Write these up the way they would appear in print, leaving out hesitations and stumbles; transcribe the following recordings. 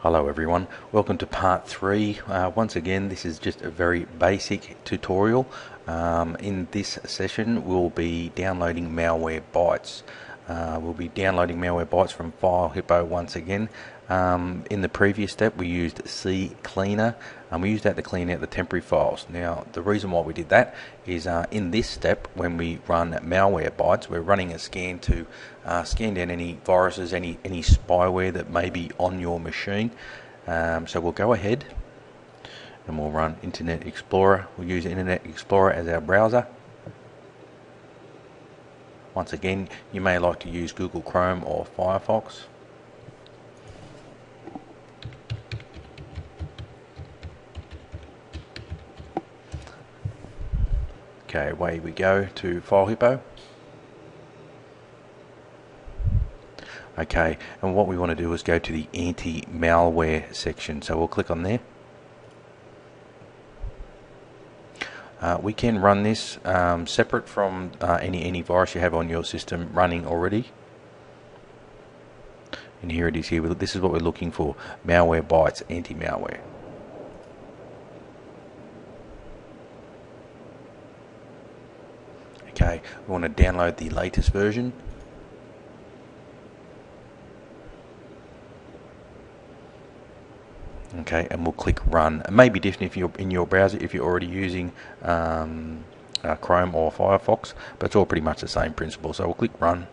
Hello everyone, welcome to part 3. Once again, this is just a very basic tutorial. In this session we'll be downloading Malwarebytes. We'll be downloading Malwarebytes from FileHippo once again. In the previous step we used CCleaner, and we used that to clean out the temporary files. Now the reason why we did that is in this step, when we run Malwarebytes, we're running a scan to scan down any viruses, any spyware that may be on your machine. So we'll go ahead and we'll run Internet Explorer. We'll use Internet Explorer as our browser. Once again, you may like to use Google Chrome or Firefox. Okay, away we go to FileHippo. Okay, and what we want to do is go to the anti-malware section, so we'll click on there. We can run this separate from any virus you have on your system running already. And here it is here. This is what we're looking for: Malwarebytes anti-malware. Okay, we want to download the latest version. Okay, and we'll click run. It may be different if you're in your browser, if you're already using Chrome or Firefox, but it's all pretty much the same principle. So we'll click run.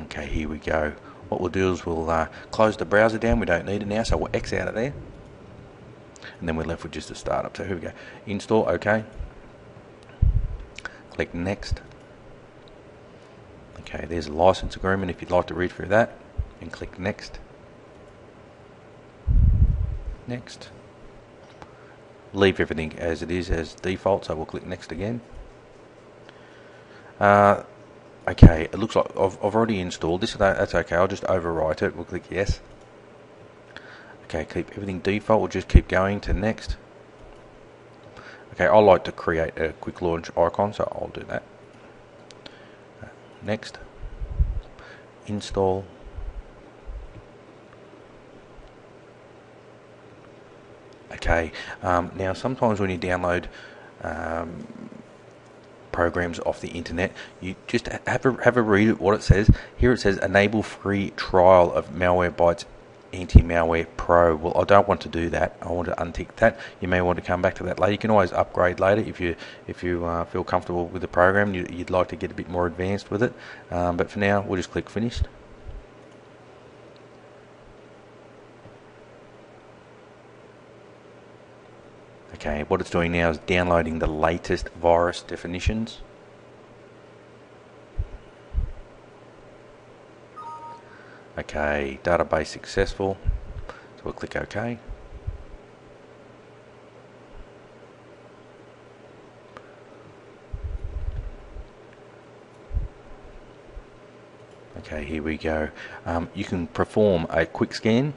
Okay, here we go. What we'll do is we'll close the browser down. We don't need it now, so we'll X out of there, and then we're left with just a startup. So here we go. Install. Okay. Click next. Okay, there's a license agreement if you'd like to read through that, and click next. Next. Leave everything as it is, as default, so we'll click next again. Okay, it looks like I've already installed this, so that's okay. I'll just overwrite it. We'll click yes. Okay, keep everything default. We'll just keep going to next. Okay, I like to create a quick launch icon, so I'll do that. Next. Install. Okay, now sometimes when you download programs off the internet, you just have a read at what it says. Here it says enable free trial of Malwarebytes Anti-Malware Pro. Well, I don't want to do that. I want to untick that. You may want to come back to that later. You can always upgrade later if you feel comfortable with the program. You'd like to get a bit more advanced with it. But for now, we'll just click finished. Okay, what it's doing now is downloading the latest virus definitions. Okay, database successful, so we'll click OK. Okay, here we go. You can perform a quick scan.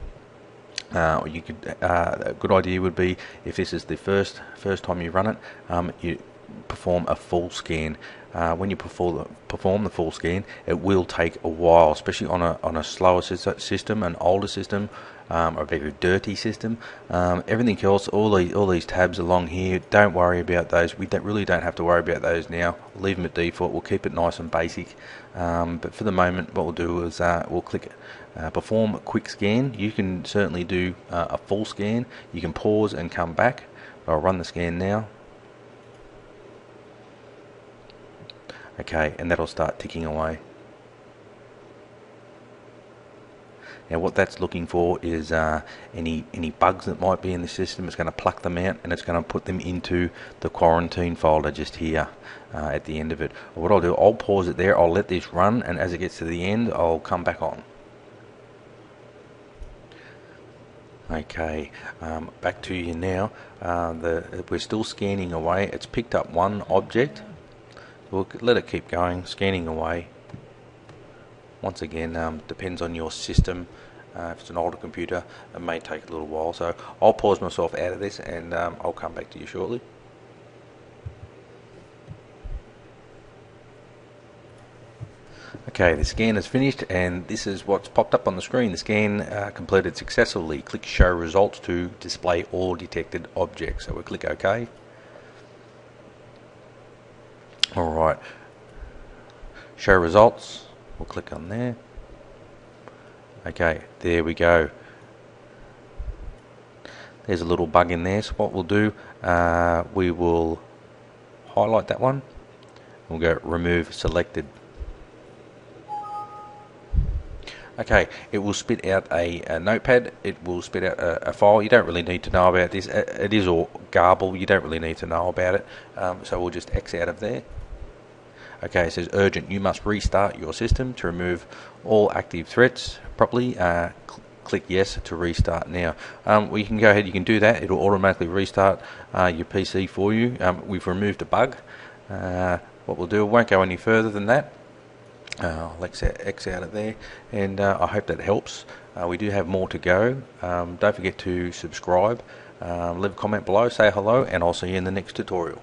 Or you could, a good idea would be, if this is the first time you run it, you perform a full scan. When you perform the full scan, it will take a while, especially on a slower system, an older system, or a very dirty system. Everything else, all these tabs along here, don't worry about those. We really don't have to worry about those now. We'll leave them at default. We'll keep it nice and basic. But for the moment, what we'll do is we'll click perform quick scan. You can certainly do a full scan. You can pause and come back. I'll run the scan now. Okay, and that'll start ticking away. Now what that's looking for is any bugs that might be in the system. It's going to pluck them out and it's going to put them into the quarantine folder just here at the end of it. What I'll do, I'll pause it there, I'll let this run, and as it gets to the end, I'll come back on. Okay, back to you now. We're still scanning away. It's picked up one object. We'll let it keep going, scanning away. Once again, depends on your system. If it's an older computer, it may take a little while. So I'll pause myself out of this, and I'll come back to you shortly. Okay, the scan is finished, and this is what's popped up on the screen. The scan completed successfully. Click Show Results to display all detected objects. So we'll click OK. Alright, Show Results. We'll click on there. Okay, there we go. There's a little bug in there, so what we'll do, we will highlight that one. We'll go Remove Selected. Okay, it will spit out a notepad. It will spit out a file. You don't really need to know about this. It is all garble. You don't really need to know about it. So we'll just X out of there. Okay, it says urgent. You must restart your system to remove all active threats properly. Click yes to restart now. You can go ahead. You can do that. It will automatically restart your PC for you. We've removed a bug. What we'll do, it won't go any further than that. I'll X out of there, and I hope that helps. We do have more to go. Don't forget to subscribe, leave a comment below, say hello, and I'll see you in the next tutorial.